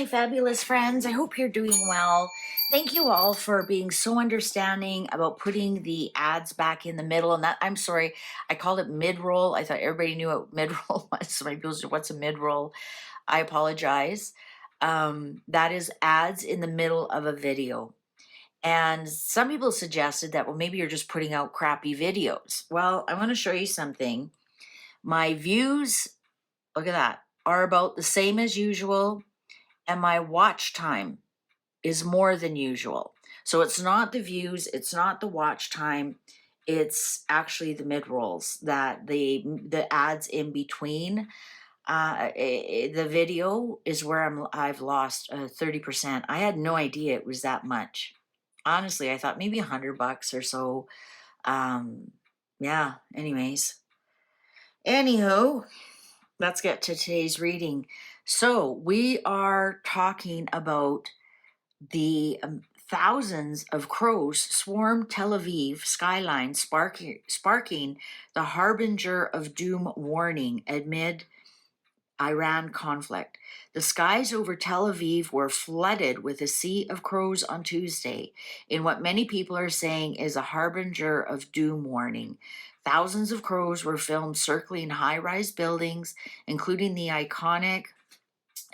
my fabulous friends. I hope you're doing well. Thank you all for being so understanding about putting the ads back in the middle. And that, I'm sorry, I called it mid-roll. I thought everybody knew what mid-roll was. So many people said, what's a mid-roll? I apologize. That is ads in the middle of a video. And some people suggested that, well, maybe you're just putting out crappy videos. Well, I want to show you something. My views, look at that, are about the same as usual. And my watch time is more than usual. So it's not the views, it's not the watch time, it's actually the mid rolls that the ads in between. The video is where I've lost 30%. I had no idea it was that much. Honestly, I thought maybe $100 or so. Yeah. Anywho, let's get to today's reading. So we are talking about the thousands of crows swarm Tel Aviv skyline, sparking the harbinger of doom warning amid Iran conflict. The skies over Tel Aviv were flooded with a sea of crows on Tuesday, in what many people are saying is a harbinger of doom warning. Thousands of crows were filmed circling high-rise buildings, including the iconic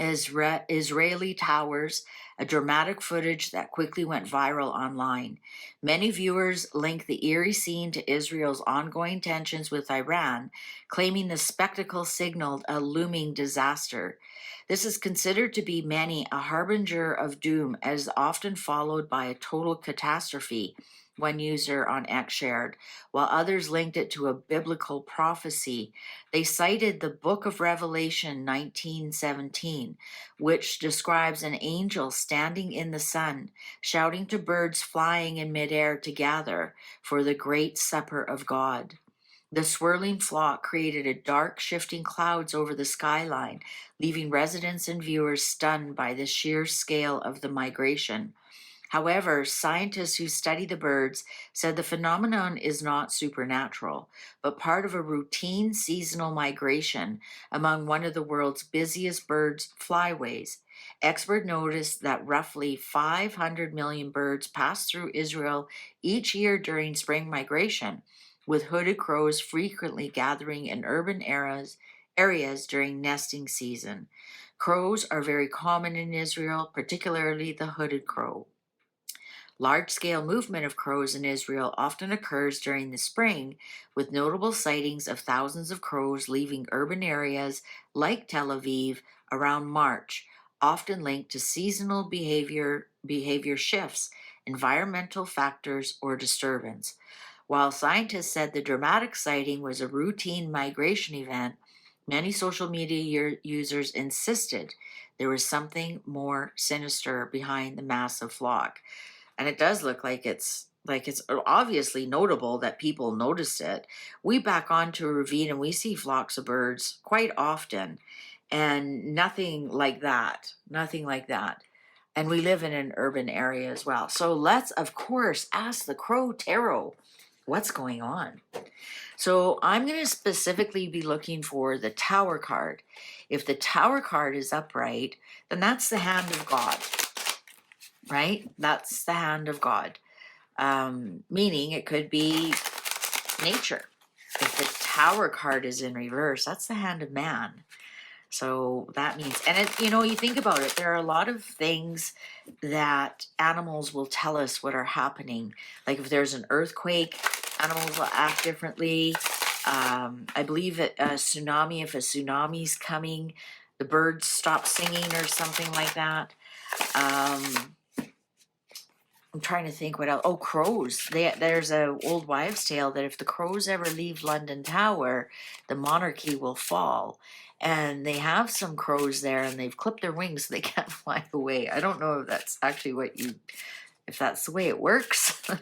Israeli towers, a dramatic footage that quickly went viral online. Many viewers link the eerie scene to Israel's ongoing tensions with Iran, claiming the spectacle signaled a looming disaster. This is considered to be many a harbinger of doom, as often followed by a total catastrophe, one user on X shared, while others linked it to a biblical prophecy. They cited the Book of Revelation 19:17, which describes an angel standing in the sun, shouting to birds flying in midair to gather for the great supper of God. The swirling flock created a dark, shifting clouds over the skyline, leaving residents and viewers stunned by the sheer scale of the migration. However, scientists who study the birds said the phenomenon is not supernatural, but part of a routine seasonal migration among one of the world's busiest birds' flyways. Experts noticed that roughly 500 million birds pass through Israel each year during spring migration, with hooded crows frequently gathering in urban areas during nesting season. Crows are very common in Israel, particularly the hooded crow. Large-scale movement of crows in Israel often occurs during the spring, with notable sightings of thousands of crows leaving urban areas like Tel Aviv around March, often linked to seasonal behavior shifts, environmental factors, or disturbance. While scientists said the dramatic sighting was a routine migration event, many social media users insisted there was something more sinister behind the massive flock. And it does look like it's obviously notable that people noticed it. We back onto a ravine and we see flocks of birds quite often, and nothing like that. Nothing like that. And we live in an urban area as well. So let's, of course, ask the Crow Tarot what's going on. So I'm going to specifically be looking for the Tower card. If the Tower card is upright, then that's the hand of God, right? That's the hand of God. Meaning it could be nature. If the Tower card is in reverse, that's the hand of man. So that means, and you think about it, there are a lot of things that animals will tell us what are happening. Like if there's an earthquake, animals will act differently. I believe a tsunami, if a tsunami's coming, the birds stop singing or something like that. I'm trying to think what else. Oh, crows. There's a old wives' tale that if the crows ever leave London Tower, the monarchy will fall. And they have some crows there, and they've clipped their wings so they can't fly away. I don't know if that's actually if that's the way it works. But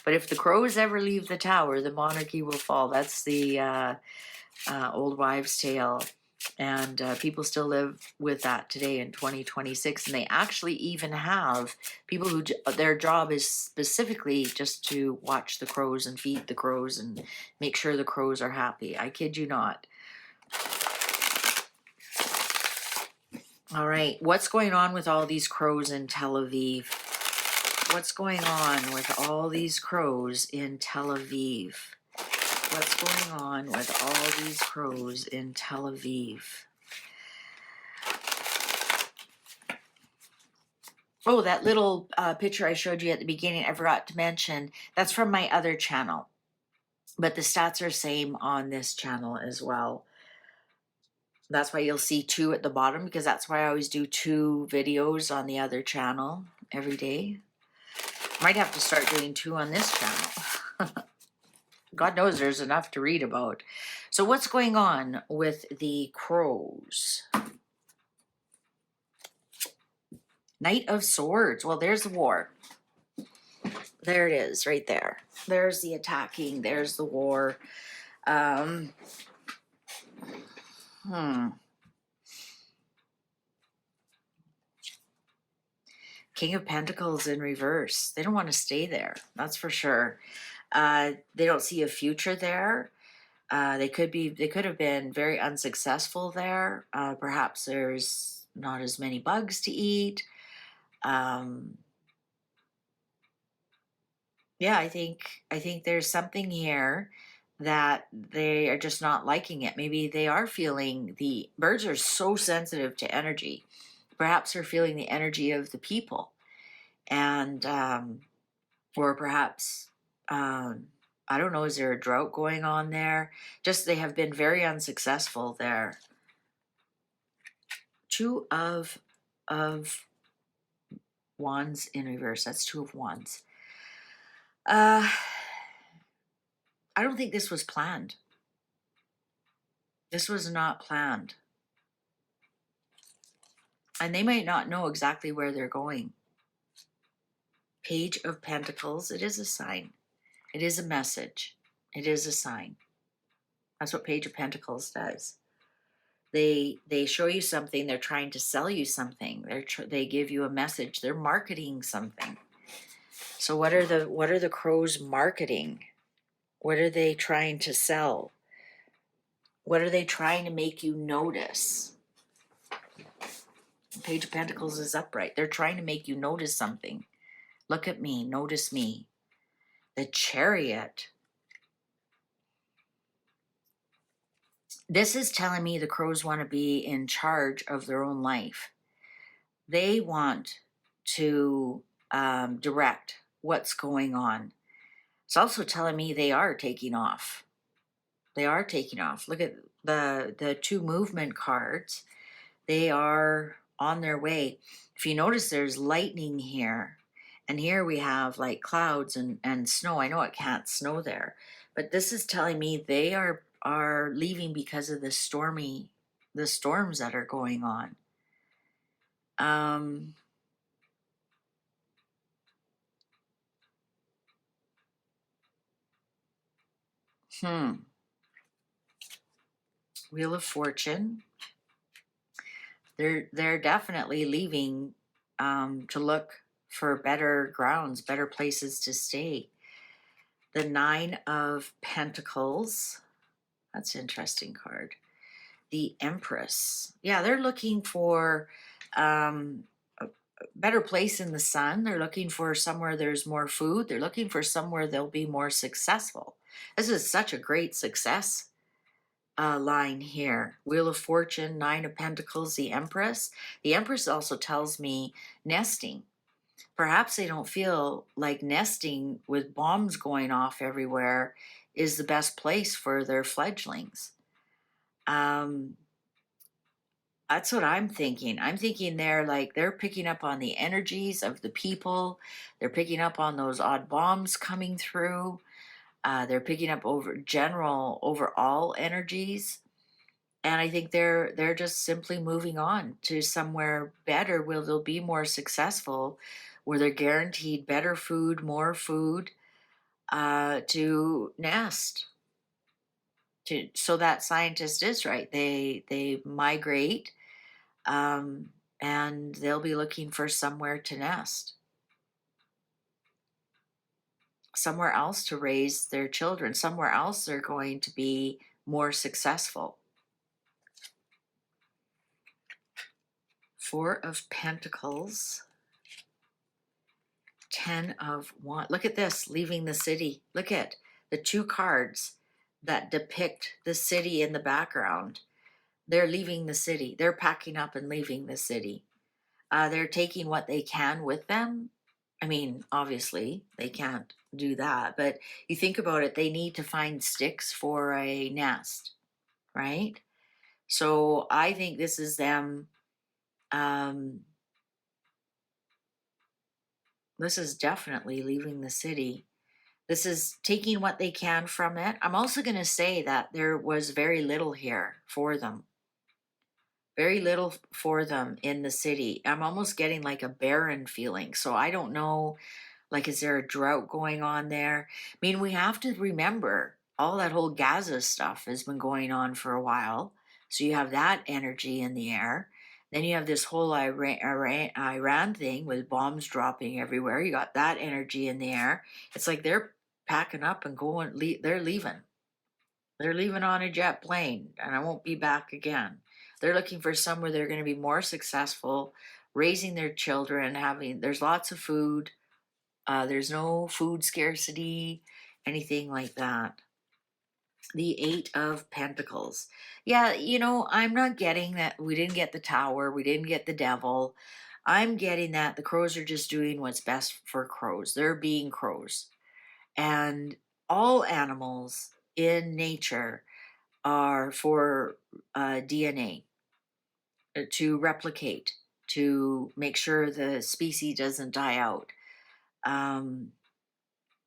if the crows ever leave the tower, the monarchy will fall. That's the old wives' tale. And people still live with that today in 2026. And they actually even have people who their job is specifically just to watch the crows and feed the crows and make sure the crows are happy. I kid you not. All right, what's going on with all these crows in Tel Aviv? What's going on with all these crows in Tel Aviv? What's going on with all these crows in Tel Aviv? Oh, that little picture I showed you at the beginning, I forgot to mention, that's from my other channel. But the stats are same on this channel as well. That's why you'll see 2 at the bottom, because that's why I always do 2 videos on the other channel every day. Might have to start doing 2 on this channel. God knows there's enough to read about. So what's going on with the crows? Knight of Swords. Well, there's the war. There it is, right there. There's the attacking. There's the war. King of Pentacles in reverse. They don't want to stay there. That's for sure. They don't see a future there. They could have been very unsuccessful there. Perhaps there's not as many bugs to eat. Yeah, I think there's something here that they are just not liking it. Maybe they are feeling the birds are so sensitive to energy. Perhaps they're feeling the energy of the people, and or perhaps I don't know. Is there a drought going on there? Just they have been very unsuccessful there. 2 of Wands in reverse. That's 2 of Wands. I don't think this was planned. This was not planned. And they might not know exactly where they're going. Page of Pentacles. It is a sign. It is a message. It is a sign. That's what Page of Pentacles does. They show you something. They're trying to sell you something. They give you a message. They're marketing something. So what are the crows marketing? What are they trying to sell? What are they trying to make you notice? Page of Pentacles is upright. They're trying to make you notice something. Look at me. Notice me. The Chariot. This is telling me the crows want to be in charge of their own life. They want to direct what's going on. It's also telling me they are taking off. They are taking off. Look at the 2 movement cards. They are on their way. If you notice, there's lightning here. And here we have like clouds and snow. I know it can't snow there. But this is telling me they are leaving because of the storms that are going on. Wheel of Fortune. They're definitely leaving to look for better grounds, better places to stay. The 9 of Pentacles. That's an interesting card. The Empress. Yeah, they're looking for a better place in the sun. They're looking for somewhere there's more food. They're looking for somewhere they'll be more successful. This is such a great success line here. Wheel of Fortune, 9 of Pentacles, the Empress. The Empress also tells me nesting. Perhaps they don't feel like nesting with bombs going off everywhere is the best place for their fledglings. That's what I'm thinking. I'm thinking they're picking up on the energies of the people. They're picking up on those odd bombs coming through. They're picking up overall energies. And I think they're just simply moving on to somewhere better where they'll be more successful, where they're guaranteed better food, more food, to nest. So that scientist is right. They migrate, and they'll be looking for somewhere to nest, somewhere else to raise their children, somewhere else they're going to be more successful. Four of Pentacles. 10 of Wands. Look at this, leaving the city. Look at the two cards that depict the city in the background. They're leaving the city. They're packing up and leaving the city. They're taking what they can with them. I mean, obviously, they can't do that. But you think about it, they need to find sticks for a nest, right? So I think this is them. This is definitely leaving the city. This is taking what they can from it. I'm also going to say that there was very little here for them. Very little for them in the city. I'm almost getting like a barren feeling. So I don't know, like, is there a drought going on there? I mean, we have to remember all that whole Gaza stuff has been going on for a while. So you have that energy in the air. Then you have this whole Iran thing with bombs dropping everywhere. You got that energy in the air. It's like they're packing up and going, they're leaving. They're leaving on a jet plane and I won't be back again. They're looking for somewhere they're going to be more successful, raising their children, there's lots of food. There's no food scarcity, anything like that. The Eight of Pentacles. Yeah, I'm not getting that we didn't get the Tower, we didn't get the Devil. I'm getting that the crows are just doing what's best for crows. They're being crows. And all animals in nature are for DNA to replicate, to make sure the species doesn't die out.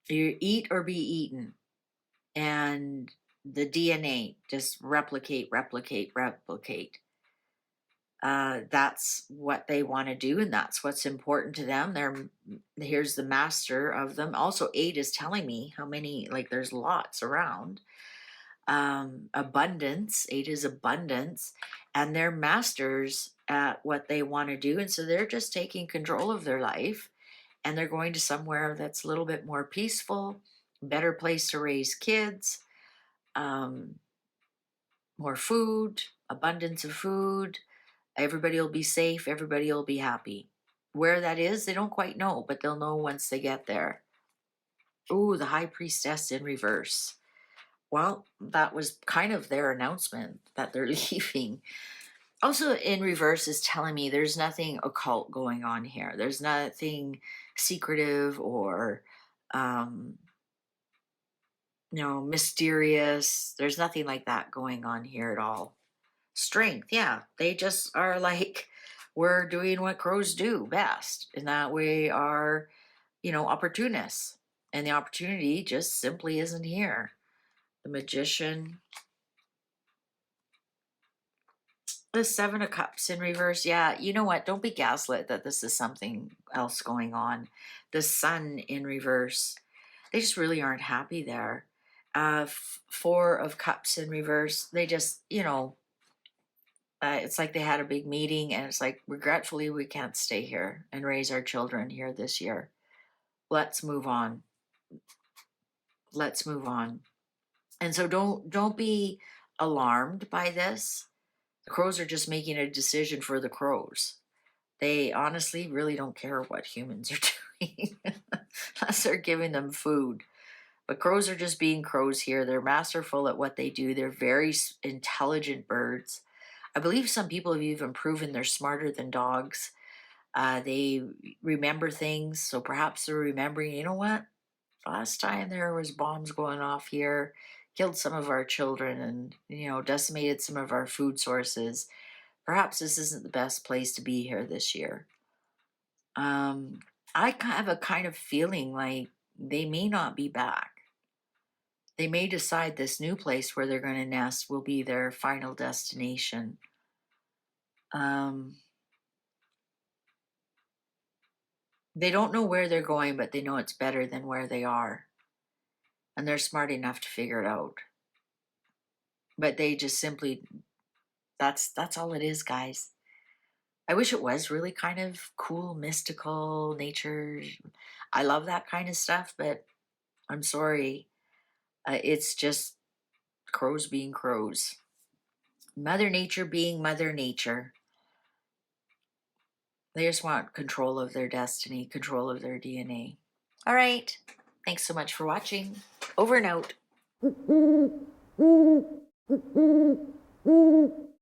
You eat or be eaten, and the DNA just replicate. That's what they want to do, and that's what's important to them. Here's the master of them. Also, 8 is telling me how many, like, there's lots around. Abundance. 8 is abundance, and they're masters at what they want to do, and so they're just taking control of their life, and they're going to somewhere that's a little bit more peaceful, better place to raise kids, more food, abundance of food. Everybody will be safe, everybody will be happy. Where that is, they don't quite know, but they'll know once they get there. Ooh, the High Priestess in reverse. Well, that was kind of their announcement that they're leaving. Also, in reverse is telling me there's nothing occult going on here. There's nothing secretive or, mysterious. There's nothing like that going on here at all. Strength, yeah. They just are like, we're doing what crows do best, and that we are, opportunists. And the opportunity just simply isn't here. The Magician. The Seven of Cups in reverse. Yeah, you know what? Don't be gaslit that this is something else going on. The Sun in reverse. They just really aren't happy there. Four of Cups in reverse. They just, it's like they had a big meeting and it's like, regretfully, we can't stay here and raise our children here this year. Let's move on. Let's move on. And so don't be alarmed by this. The crows are just making a decision for the crows. They honestly really don't care what humans are doing unless they're giving them food. But crows are just being crows here. They're masterful at what they do. They're very intelligent birds. I believe some people have even proven they're smarter than dogs. They remember things, so perhaps they're remembering, you know what? Last time there was bombs going off here, killed some of our children and, decimated some of our food sources. Perhaps this isn't the best place to be here this year. I have a kind of feeling like they may not be back. They may decide this new place where they're going to nest will be their final destination. They don't know where they're going, but they know it's better than where they are. And they're smart enough to figure it out. But they just simply, that's all it is, guys. I wish it was really kind of cool, mystical, nature. I love that kind of stuff, but I'm sorry. It's just crows being crows. Mother Nature being Mother Nature. They just want control of their destiny, control of their DNA. All right. Thanks so much for watching. Over and out.